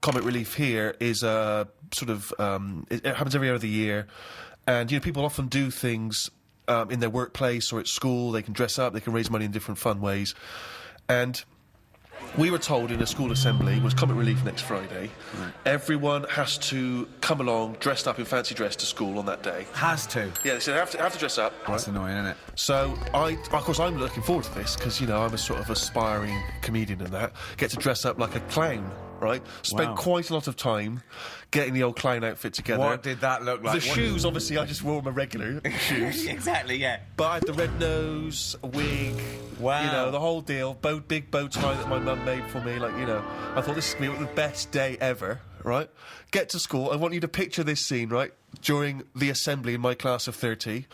Comic Relief here is a sort of it happens every other year, and people often do things in their workplace or at school. They can dress up, they can raise money in different fun ways, and we were told in a school assembly, it was Comic Relief next Friday, everyone has to come along dressed up in fancy dress to school on that day. Has to? Yeah, they said have to dress up. That's annoying, isn't it? So, of course, I'm looking forward to this, because, I'm a sort of aspiring comedian and that. Get to dress up like a clown, right? Spent quite a lot of time getting the old clown outfit together. What did that look like? The shoes, obviously, I just wore my regular shoes. Exactly, yeah. But I had the red nose, a wig, the whole deal, big bow tie that my mum made for me, I thought this is going to be the best day ever, right? Get to school, I want you to picture this scene, right? During the assembly in my class of 30,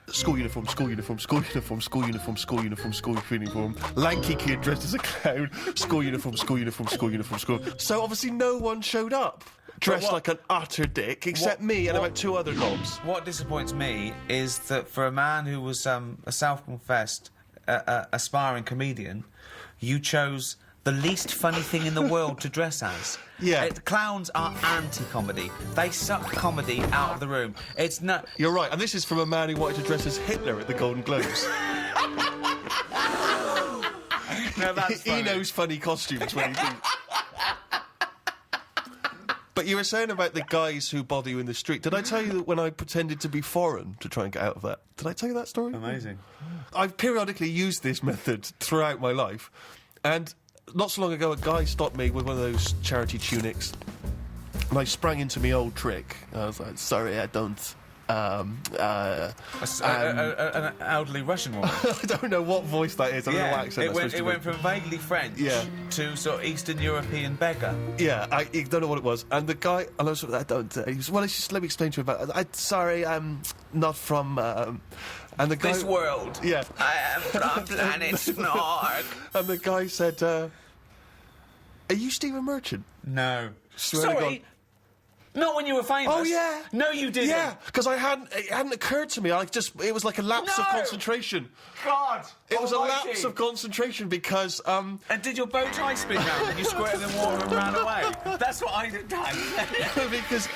school uniform, school uniform, school uniform, school uniform, school uniform, school uniform, lanky kid dressed as a clown, school uniform, school uniform, school uniform, school. So obviously no one showed up. Dressed like an utter dick, except me and about 2 other knobs. What disappoints me is that for a man who was a self-confessed aspiring comedian, you chose the least funny thing in the world to dress as. Yeah. Clowns are anti-comedy. They suck comedy out of the room. It's not... You're right, and this is from a man who wanted to dress as Hitler at the Golden Globes. No, that's funny. He knows funny costumes when he thinks... But you were saying about the guys who bother you in the street. Did I tell you that when I pretended to be foreign to try and get out of that? Did I tell you that story? Amazing. I've periodically used this method throughout my life, and not so long ago a guy stopped me with one of those charity tunics, and I sprang into my old trick. I was like, sorry, I don't... an elderly Russian woman. I don't know what voice that is. I don't know what accent it went from vaguely French to sort of Eastern European beggar. Yeah, I don't know what it was. And the guy, and I was sort of, I don't. He was, well, just let me explain to you about. Sorry, I'm not from. And the guy, this world. Yeah, I am from planet Snork. And the guy said, "Are you Stephen Merchant?" No. Swear to God. Not when you were famous. Oh, yeah. No, you didn't. Yeah, because it hadn't occurred to me. It was like a lapse of concentration. God. It was a lapse of concentration because, And did your bow tie spin round and you squirted in water and ran away? That's what I'd have done. Because,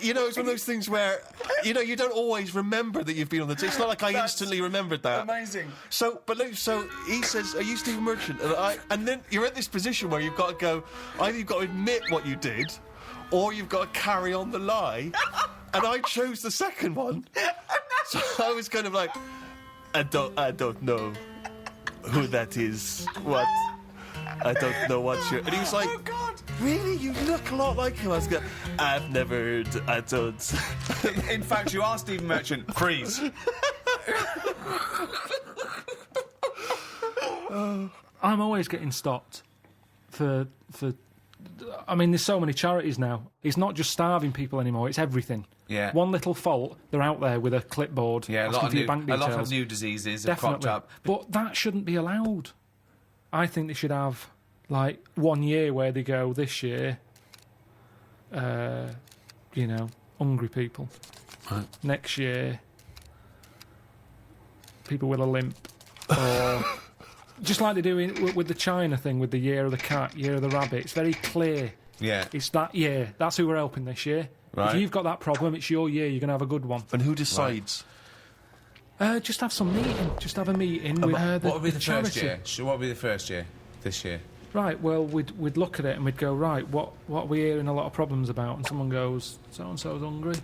it's one of those things where, you don't always remember that you've been on the... It's not like I instantly remembered that. Amazing. So he says, are you Stephen Merchant? And then you're at this position where you've got to go, either you've got to admit what you did, or you've got to carry on the lie. And I chose the second one. So I was kind of like, I don't know who that is. What? I don't know what you're... And he was like, oh, God. Really? You look a lot like him. I was going, I've never heard, I don't... In fact, you are Stephen Merchant. Freeze. I'm always getting stopped for I mean, there's so many charities now. It's not just starving people anymore, it's everything. Yeah. One little fault, they're out there with a clipboard asking for your bank details. A lot of new diseases have Definitely. cropped up. But that shouldn't be allowed. I think they should have, 1 year where they go, this year, hungry people. Right. Next year, people with a limp. Or... Just like they do with the China thing, with the Year of the Cat, Year of the Rabbit. It's very clear. Yeah. It's that year. That's who we're helping this year. Right. If you've got that problem, it's your year. You're going to have a good one. And who decides? Just have some meeting. Just have a meeting with what would be the charity. first year? What would be the first year? This year? Right, well, we'd look at it and we'd go, right, what are we hearing a lot of problems about? And someone goes, so-and-so's hungry.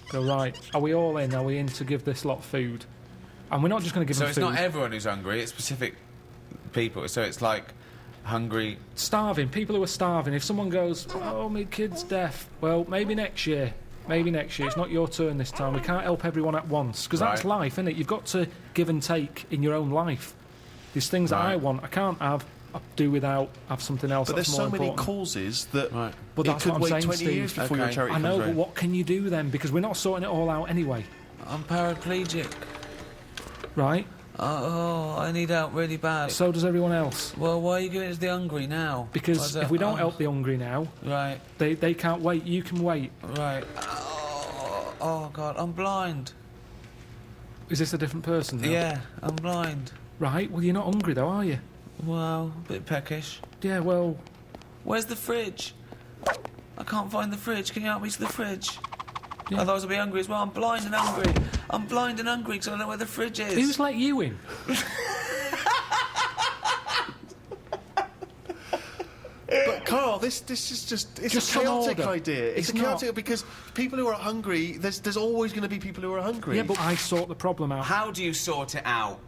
Go, right, are we all in? Are we in to give this lot food? And we're not just going to give them food. So it's not everyone who's hungry, it's specific... people, so it's like hungry, starving, people who are starving. If someone goes, oh, my kid's deaf, well, maybe next year, it's not your turn this time. We can't help everyone at once, because that's life, isn't it? You've got to give and take in your own life. There's things that I want, I can't have, I do without, have something else. But that's there's more so many important. causes that but it that's could what I'm wait saying, 20 Steve. years before your charity I know, comes but round. what can you do then? Because we're not sorting it all out anyway. I'm paraplegic. Right? Oh, I need help really bad. So does everyone else. Well, why are you giving it to the hungry now? Because if we don't help the hungry now, right, they can't wait. You can wait. Right. Oh God, I'm blind. Is this a different person now? Yeah, I'm blind. Right, well, you're not hungry though, are you? Well, a bit peckish. Yeah, well... Where's the fridge? I can't find the fridge. Can you help me to the fridge? Yeah. Otherwise I'll be hungry as well. I'm blind and hungry. I'm blind and hungry because I don't know where the fridge is. Who's let you in? But Carl, this is just a some chaotic order. idea. It's It's chaotic not. because people who are hungry, there's always going to be people who are hungry. Yeah, but I sort the problem out. How do you sort it out?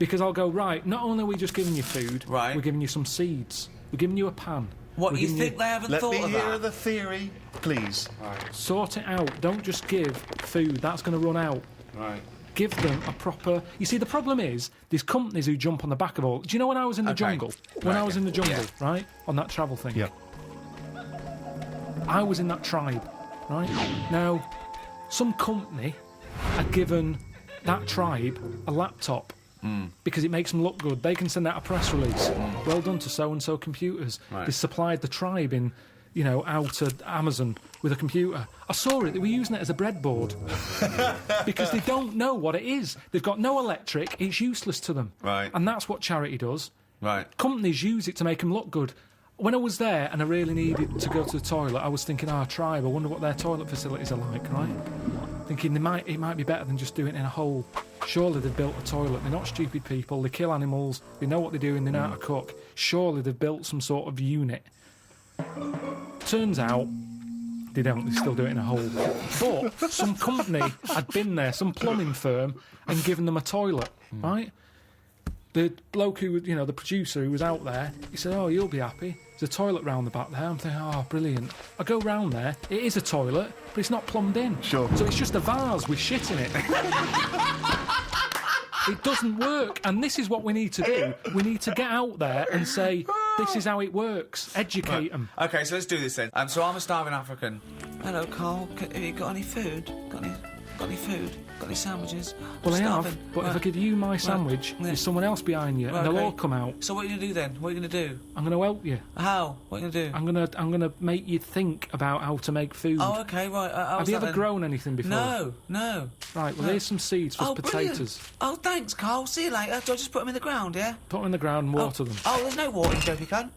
Because I'll go, right, not only are we just giving you food, Right. we're giving you some seeds. We're giving you a pan. What, We're you giving think they haven't Let thought me of hear that? the theory, please. Sort it out. Don't just give food. That's going to run out. Right. Give them a proper... You see, the problem is, there's companies who jump on the back of all... Do you know when I was in the Okay. jungle? When Right, I was in the jungle, yeah. right? On that travel thing. Yeah. I was in that tribe, right? Now, some company had given that tribe a laptop because it makes them look good. They can send out a press release. Well done to so-and-so computers. Right. They supplied the tribe in, out of Amazon with a computer. I saw it. They were using it as a breadboard because they don't know what it is. They've got no electric. It's useless to them. Right. And that's what charity does. Right. Companies use it to make them look good. When I was there and I really needed to go to the toilet, I was thinking, tribe, I wonder what their toilet facilities are like, right? Thinking it might be better than just doing it in a hole. Surely they've built a toilet. They're not stupid people. They kill animals. They know what they're doing. They know how to cook. Surely they've built some sort of unit. Turns out they don't. They still do it in a hole. But some company had been there, some plumbing firm, and given them a toilet, right? The bloke who, the producer who was out there, he said, you'll be happy. There's a toilet round the back there. I'm thinking, brilliant. I go round there, it is a toilet, but it's not plumbed in. Sure. So it's just a vase with shit in it. It doesn't work, and this is what we need to do. We need to get out there and say, this is how it works. Educate them. Okay, so let's do this then. So I'm a starving African. Hello, Carl. Have you got any food? Got any food? Got any sandwiches? Well, I starving. have, but if I give you my sandwich, Yeah. there's someone else behind you, and they'll okay. all come out. So what are you going to do then? What are you going to do? I'm going to help you. How? What are you going to do? I'm gonna make you think about how to make food. Oh, okay, right. Have you ever grown anything before? No. Right, well, here's some seeds for Brilliant. potatoes. Oh, thanks, Carl. See you later. Do I just put them in the ground, yeah? Put them in the ground and water them. Oh, there's no water, you dopey cunt.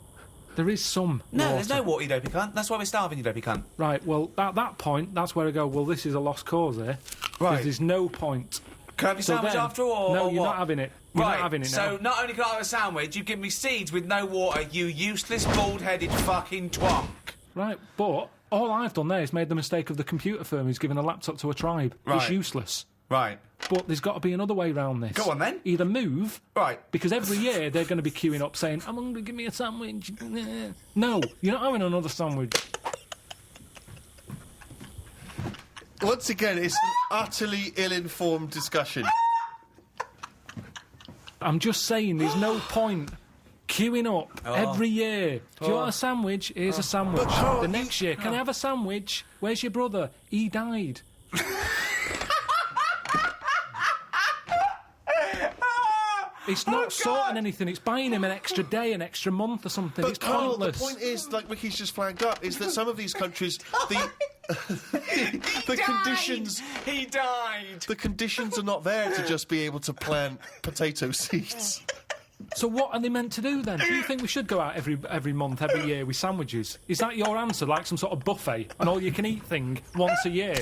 There is some No, water. there's no water, you dopey cunt. That's why we're starving, you dopey cunt. Right, well, at that point, that's where I go, well, this is a lost cause here. Right. Because there's no point. Can I have your So sandwich then- after all? No, or you're what? not having it. You're right, not having it now. so not only can I have a sandwich, you give me seeds with no water, you useless, bald-headed fucking twonk. Right, but all I've done there is made the mistake of the computer firm who's given a laptop to a tribe. It's Right. useless. Right. But there's got to be another way around this. Go on, then. Either move, Right. because every year they're going to be queuing up saying, I'm hungry, give me a sandwich. No, you're not having another sandwich. Once again, it's an utterly ill-informed discussion. I'm just saying, there's no point queuing up every year. Do you want a sandwich? Here's a sandwich. But Carl, The next year, can I have a sandwich? Where's your brother? He died. It's not sorting anything. It's buying him an extra day, an extra month or something. But It's Carl, pointless. the point is, like Ricky's just flagged up, is that some of these countries, the conditions, He died! the conditions are not there to just be able to plant potato seeds. So what are they meant to do then? Do you think we should go out every month, every year with sandwiches? Is that your answer, like some sort of buffet, an all-you-can-eat thing once a year?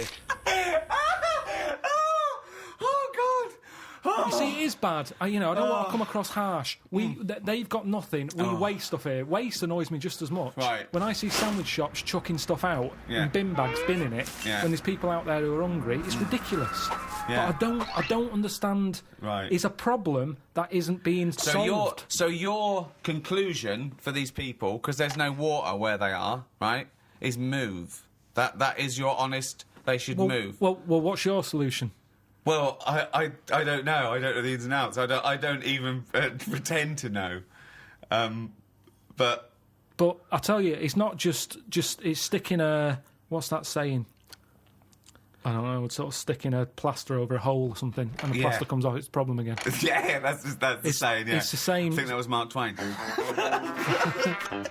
You see, it is bad. I don't want to come across harsh. They've got nothing. We waste stuff here. Waste annoys me just as much. Right. When I see sandwich shops chucking stuff out and bin bags binning it, when there's people out there who are hungry, it's ridiculous. Yeah. But I don't understand. Right. It's a problem that isn't being solved. So your conclusion for these people, because there's no water where they are, right, is move. That is your honest. They should move. Well, what's your solution? Well, I don't know. I don't know the ins and outs. I don't even pretend to know. But I tell you, it's not just it's sticking a, what's that saying? I don't know. It's sort of sticking a plaster over a hole or something, and the plaster comes off. It's a problem again. yeah, that's the saying. Yeah, It's the same. I think that was Mark Twain.